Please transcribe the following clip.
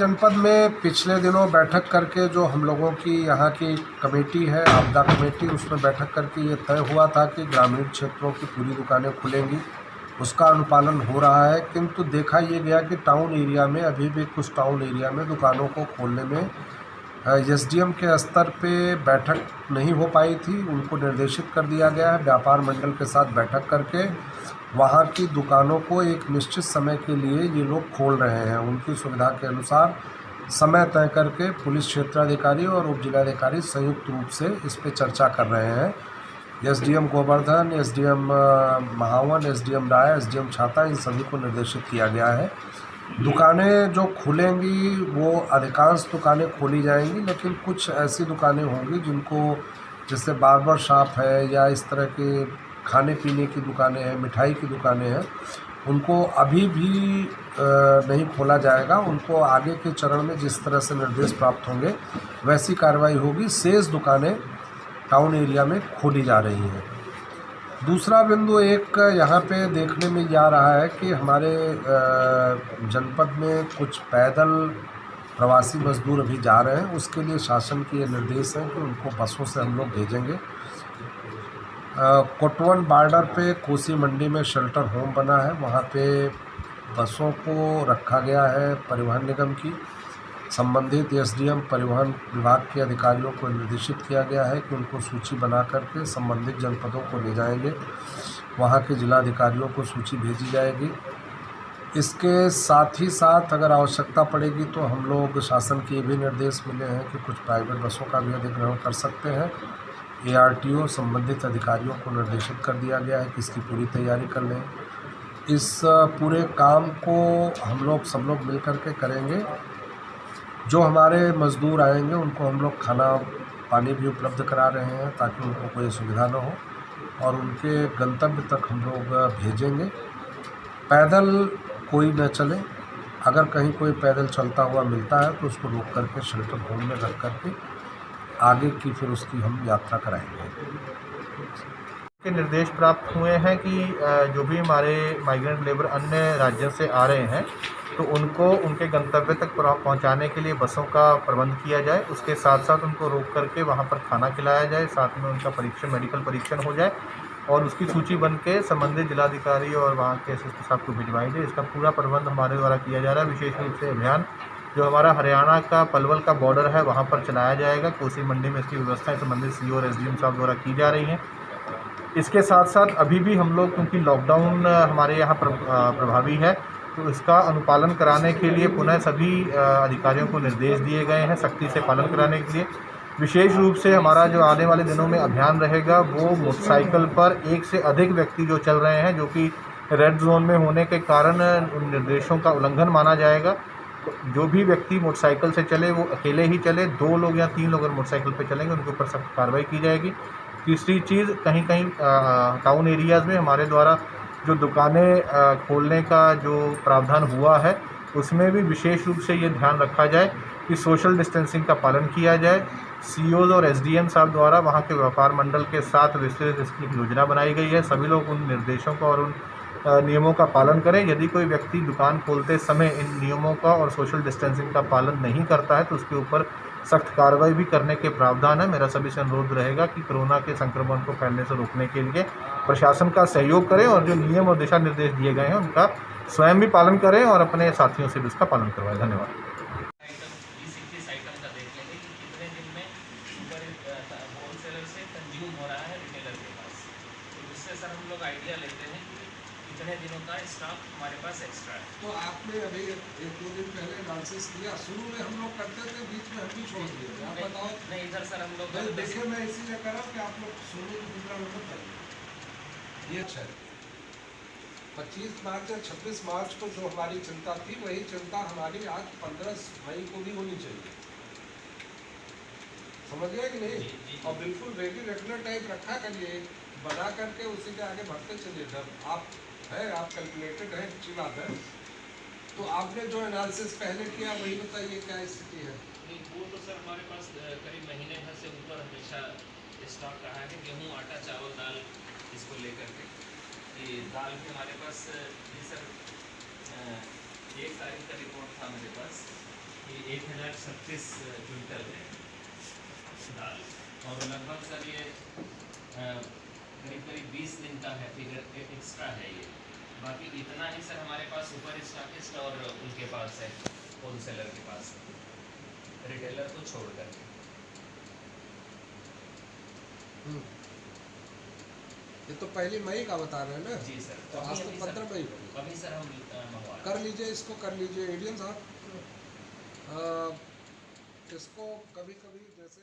जनपद में पिछले दिनों बैठक करके जो हम लोगों की यहाँ की कमेटी है, आपदा कमेटी, उसमें बैठक करके ये तय हुआ था कि ग्रामीण क्षेत्रों की पूरी दुकानें खुलेंगी। उसका अनुपालन हो रहा है, किंतु देखा ये गया कि टाउन एरिया में अभी भी कुछ टाउन एरिया में दुकानों को खोलने में एसडीएम के स्तर पे बैठक नहीं हो पाई थी। उनको निर्देशित कर दिया गया है व्यापार मंडल के साथ बैठक करके वहाँ की दुकानों को एक निश्चित समय के लिए ये लोग खोल रहे हैं। उनकी सुविधा के अनुसार समय तय करके पुलिस क्षेत्राधिकारी और उप जिलाधिकारी संयुक्त रूप से इस पे चर्चा कर रहे हैं। SDM Govardhan, SDM Mahavan, SDM राय, एसडीएम छाता, इन सभी को निर्देशित किया गया है। दुकानें जो खुलेंगी वो अधिकांश दुकानें खोली जाएंगी, लेकिन कुछ ऐसी दुकानें होंगी जिनको, जैसे बार्बर शॉप है या इस तरह के खाने पीने की दुकानें हैं, मिठाई की दुकानें हैं, उनको अभी भी नहीं खोला जाएगा। उनको आगे के चरण में जिस तरह से निर्देश प्राप्त होंगे वैसी कार्रवाई होगी। शेष दुकानें टाउन एरिया में खोली जा रही हैं। दूसरा बिंदु एक यहाँ पे देखने में ये आ रहा है कि हमारे जनपद में कुछ पैदल प्रवासी मजदूर अभी जा रहे हैं। उसके लिए शासन के ये निर्देश हैं कि उनको बसों से हम लोग भेजेंगे। कोटवन बॉर्डर पे कोसी मंडी में शेल्टर होम बना है, वहाँ पे बसों को रखा गया है। परिवहन निगम की संबंधित एसडीएम परिवहन विभाग के अधिकारियों को निर्देशित किया गया है कि उनको सूची बना करके संबंधित जनपदों को ले जाएंगे। वहाँ के जिलाधिकारियों को सूची भेजी जाएगी। इसके साथ ही साथ अगर आवश्यकता पड़ेगी तो हम लोग, शासन के ये भी निर्देश मिले हैं कि कुछ प्राइवेट बसों का भी अधिग्रहण कर सकते हैं। एआरटीओ संबंधित अधिकारियों को निर्देशित कर दिया गया है कि इसकी पूरी तैयारी कर लें। इस पूरे काम को हम लोग सब लोग मिल कर के करेंगे। जो हमारे मज़दूर आएंगे उनको हम लोग खाना पानी भी उपलब्ध करा रहे हैं ताकि उनको कोई असुविधा न हो, और उनके गंतव्य तक हम लोग भेजेंगे। पैदल कोई न चले। अगर कहीं कोई पैदल चलता हुआ मिलता है तो उसको रोक करके शेल्टर होम में रख करके आगे की फिर उसकी हम यात्रा कराएंगे। के निर्देश प्राप्त हुए हैं कि जो भी हमारे माइग्रेंट लेबर अन्य राज्यों से आ रहे हैं तो उनको उनके गंतव्य तक पहुंचाने के लिए बसों का प्रबंध किया जाए। उसके साथ साथ उनको रोक करके वहां पर खाना खिलाया जाए, साथ में उनका परीक्षण, मेडिकल परीक्षण हो जाए और उसकी सूची बन के संबंधित जिलाधिकारी और वहाँ के एसएसपी साहब को भिजवाई जाए। इसका पूरा प्रबंध हमारे द्वारा किया जा रहा है। विशेष रूप से अभियान जो हमारा हरियाणा का पलवल का बॉर्डर है वहाँ पर चलाया जाएगा। कोसी मंडी में इसकी व्यवस्थाएं संबंधित सीओ और एसडीएम साहब द्वारा की जा रही हैं। इसके साथ साथ अभी भी हम लोग, क्योंकि लॉकडाउन हमारे यहाँ प्रभावी है, तो इसका अनुपालन कराने के लिए पुनः सभी अधिकारियों को निर्देश दिए गए हैं सख्ती से पालन कराने के लिए। विशेष रूप से हमारा जो आने वाले दिनों में अभियान रहेगा वो मोटरसाइकिल पर एक से अधिक व्यक्ति जो चल रहे हैं, जो कि रेड जोन में होने के कारण उन निर्देशों का उल्लंघन माना जाएगा। तो जो भी व्यक्ति मोटरसाइकिल से चले वो अकेले ही चले। 2 लोग या 3 लोग अगर मोटरसाइकिल पर चलेंगे उनके ऊपर सख्त कार्रवाई की जाएगी। तीसरी चीज़, कहीं कहीं टाउन एरियाज़ में हमारे द्वारा जो दुकानें खोलने का जो प्रावधान हुआ है उसमें भी विशेष रूप से ये ध्यान रखा जाए कि सोशल डिस्टेंसिंग का पालन किया जाए। सीओज़ और एसडीएम साहब द्वारा वहाँ के व्यापार मंडल के साथ विस्तृत इसकी योजना बनाई गई है। सभी लोग उन निर्देशों का और उन नियमों का पालन करें। यदि कोई व्यक्ति दुकान खोलते समय इन नियमों का और सोशल डिस्टेंसिंग का पालन नहीं करता है तो उसके ऊपर सख्त कार्रवाई भी करने के प्रावधान है। मेरा सभी से अनुरोध रहेगा कि कोरोना के संक्रमण को फैलने से रोकने के लिए प्रशासन का सहयोग करें और जो नियम और दिशा निर्देश दिए गए हैं उनका स्वयं भी पालन करें और अपने साथियों से भी उसका पालन करवाएं। धन्यवाद। सर हम लोग आइडिया लेते हैं कि कितने दिनों का स्टॉक हमारे पास एक्स्ट्रा है। तो आपने अभी 1-2 दिन पहले एनालिसिस किया, शुरू में हम लोग करते थे, बीच में हम भी छोड़ दिए। आप बताओ। नहीं इधर सर हम लोग देखिए, मैं इसीलिए कह रहा हूँ कि आप लोग शुरू में 15 में बताइए। ये अच्छा है। 25 मार्च या 26 मार्च को जो हमारी चिंता थी वही चिंता हमारी आज 15 मई को भी होनी चाहिए। समझ गए कि नहीं? और बिल्कुल रेगुलर टाइप रखा करिए, बना करके उसी के आगे बढ़ते चलिए। जब आप कैलकुलेटेड है, अच्छी बात है। तो आपने जो एनालिसिस पहले किया वही बताइए क्या स्थिति है। नहीं, वो तो सर हमारे पास करीब महीने भर से ऊपर हमेशा स्टॉक रहा है, गेहूँ, आटा, चावल, दाल, इसको लेकर के। ये दाल भी हमारे पास जी सर 1 तारीख का रिपोर्ट था मेरे पास ये 1036 क्विंटल है दाल, और लगभग सर ये करीब करीब 20 दिन का है, फिगर एक्स्ट्रा है ये। बाकी इतना ही सर हमारे पास सुपर स्टॉकिस्ट और उनके पास है, होलसेलर के पास है, रिटेलर को छोड़ करके। ये तो पहली मई का बता रहे हैं ना? जी सर। तो आज तो 15 मई हो गई। अभी सर हम मंगवा कर लीजिए इसको, कर लीजिए एडीएम साहब। इसको कभी कभी जैसे